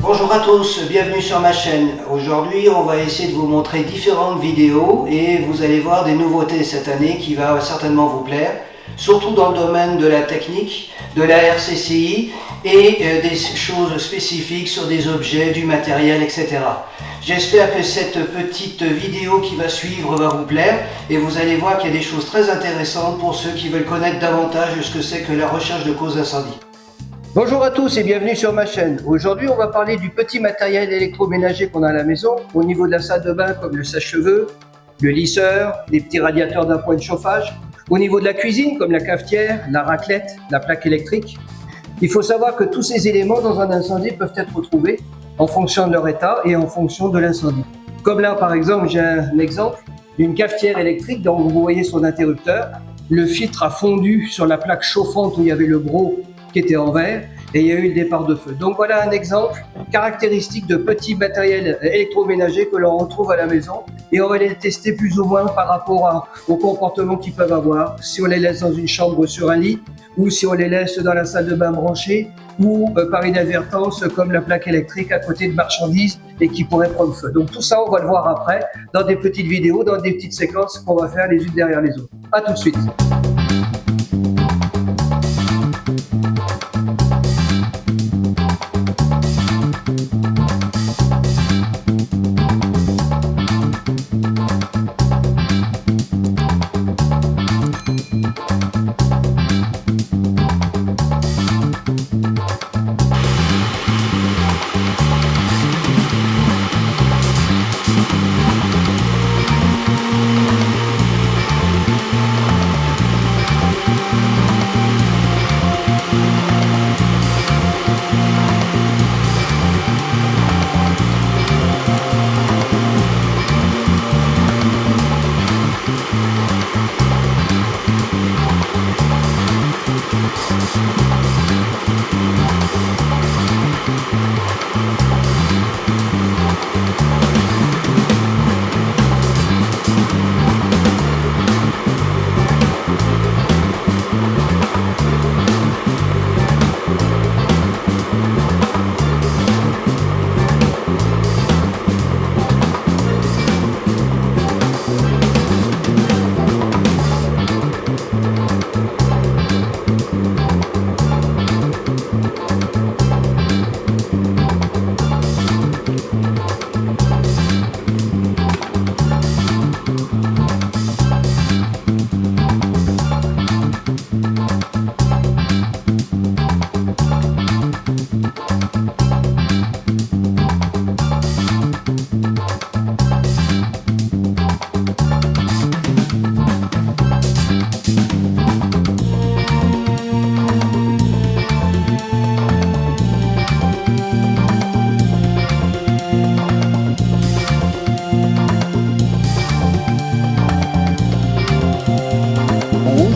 Bonjour à tous, bienvenue sur ma chaîne. Aujourd'hui, on va essayer de vous montrer différentes vidéos et vous allez voir des nouveautés cette année qui va certainement vous plaire, surtout dans le domaine de la technique, de la RCCI et des choses spécifiques sur des objets, du matériel, etc. J'espère que cette petite vidéo qui va suivre va vous plaire et vous allez voir qu'il y a des choses très intéressantes pour ceux qui veulent connaître davantage ce que c'est que la recherche de causes d'incendie. Bonjour à tous et bienvenue sur ma chaîne. Aujourd'hui, on va parler du petit matériel électroménager qu'on a à la maison, au niveau de la salle de bain comme le sèche-cheveux, le lisseur, les petits radiateurs d'un point de chauffage, au niveau de la cuisine comme la cafetière, la raclette, la plaque électrique. Il faut savoir que tous ces éléments dans un incendie peuvent être retrouvés en fonction de leur état et en fonction de l'incendie. Comme là par exemple, j'ai un exemple d'une cafetière électrique dont vous voyez son interrupteur. Le filtre a fondu sur la plaque chauffante où il y avait le gros qui était en verre et il y a eu le départ de feu. Donc voilà un exemple caractéristique de petit matériel électroménager que l'on retrouve à la maison et on va les tester plus ou moins par rapport au comportement qu'ils peuvent avoir, si on les laisse dans une chambre sur un lit ou si on les laisse dans la salle de bain branchée ou par inadvertance comme la plaque électrique à côté de marchandises et qui pourrait prendre feu. Donc tout ça on va le voir après dans des petites vidéos, dans des petites séquences qu'on va faire les unes derrière les autres. À tout de suite.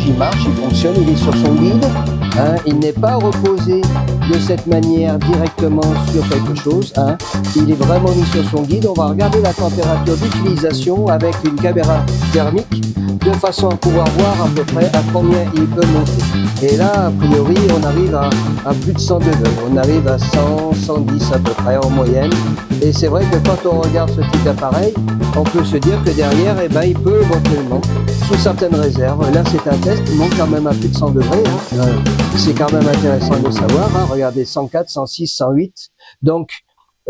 Il marche, il fonctionne, il est sur son guide, il n'est pas reposé de cette manière directement sur quelque chose, il est vraiment mis sur son guide. On va regarder la température d'utilisation avec une caméra thermique de façon à pouvoir voir à peu près à combien il peut monter. Et là, a priori, on arrive à plus de 100 degrés, on arrive à 100, 110 à peu près en moyenne. Et c'est vrai que quand on regarde ce type d'appareil, on peut se dire que derrière, il peut éventuellement, sous certaines réserves, là c'est un test, il monte quand même à plus de 100 degrés, c'est quand même intéressant de le savoir, regardez 104, 106, 108, donc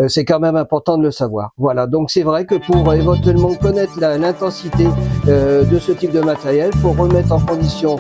c'est quand même important de le savoir. Voilà, donc c'est vrai que pour éventuellement connaître l'intensité de ce type de matériel, il faut remettre en condition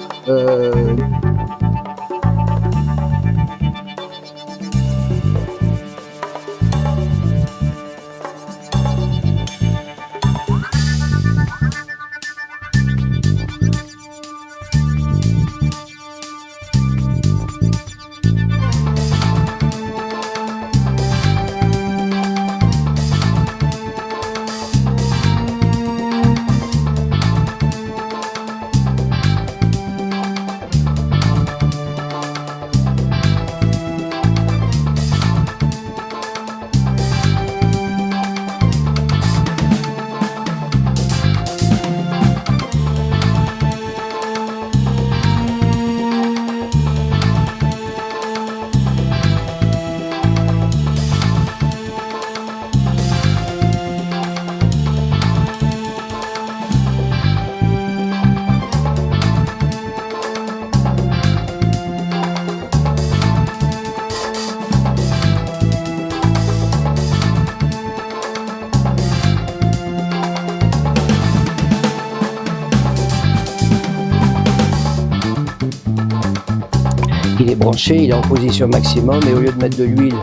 branché, il est en position maximum et au lieu de mettre de l'huile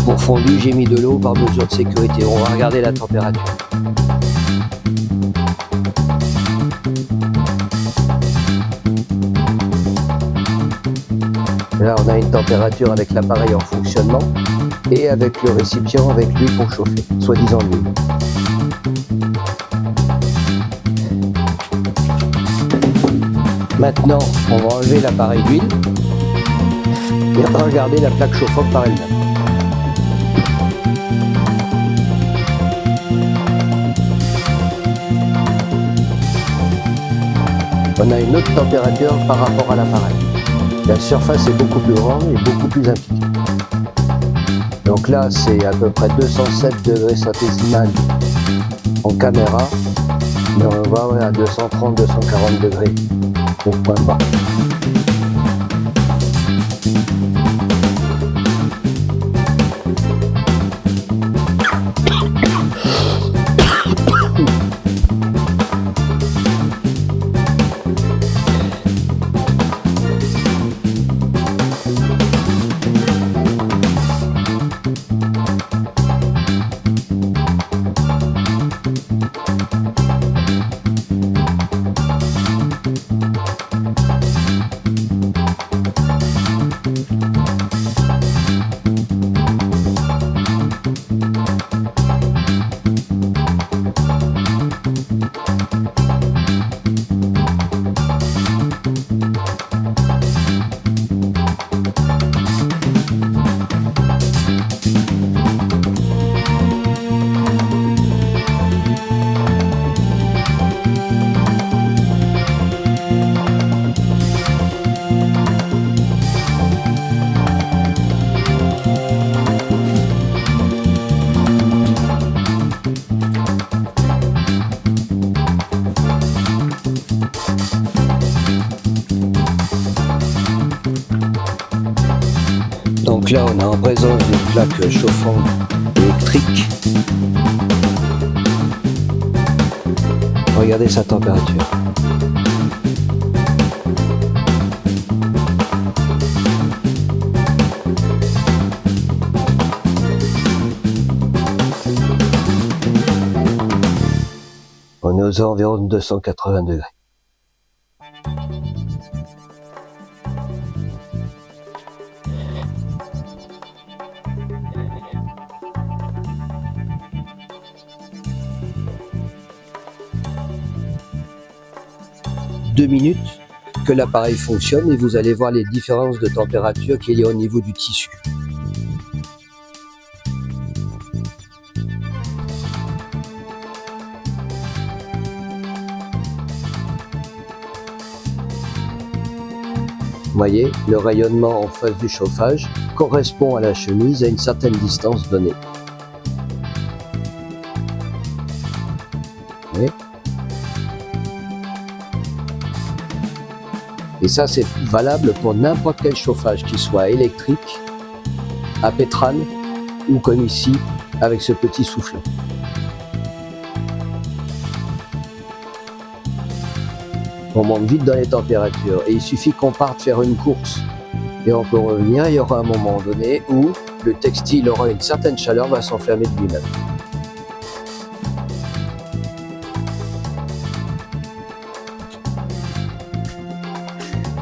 pour fondu, j'ai mis de l'eau par mesure de sécurité. On va regarder la température. Là, on a une température avec l'appareil en fonctionnement et avec le récipient avec l'huile pour chauffer, soi-disant l'huile. Maintenant, on va enlever l'appareil d'huile et on va regarder la plaque chauffante par elle-même. On a une autre température par rapport à l'appareil. La surface est beaucoup plus grande et beaucoup plus impliquée. Donc là, c'est à peu près 207 degrés centésimales en caméra, mais on va à 230-240 degrés au point bas. Donc là, on est en présence d'une plaque chauffante électrique. Regardez sa température. On est aux environs de 280 degrés. Deux minutes que l'appareil fonctionne et vous allez voir les différences de température qu'il y a au niveau du tissu. Vous voyez, le rayonnement en face du chauffage correspond à la chemise à une certaine distance donnée. Vous voyez ? Et ça, c'est valable pour n'importe quel chauffage, qu'il soit électrique, à pétrane ou comme ici, avec ce petit soufflet. On monte vite dans les températures et il suffit qu'on parte faire une course. Et on peut revenir, il y aura un moment donné où le textile aura une certaine chaleur, va s'enflammer de lui-même.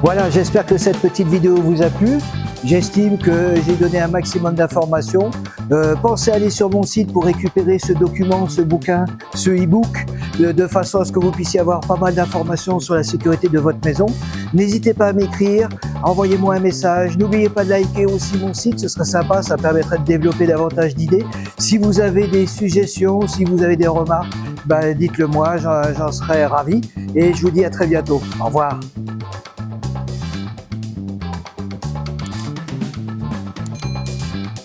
Voilà, j'espère que cette petite vidéo vous a plu. J'estime que j'ai donné un maximum d'informations. Pensez à aller sur mon site pour récupérer ce document, ce bouquin, ce e-book, de façon à ce que vous puissiez avoir pas mal d'informations sur la sécurité de votre maison. N'hésitez pas à m'écrire, envoyez-moi un message. N'oubliez pas de liker aussi mon site, ce serait sympa, ça permettrait de développer davantage d'idées. Si vous avez des suggestions, si vous avez des remarques, dites-le moi, j'en serais ravi. Et je vous dis à très bientôt. Au revoir.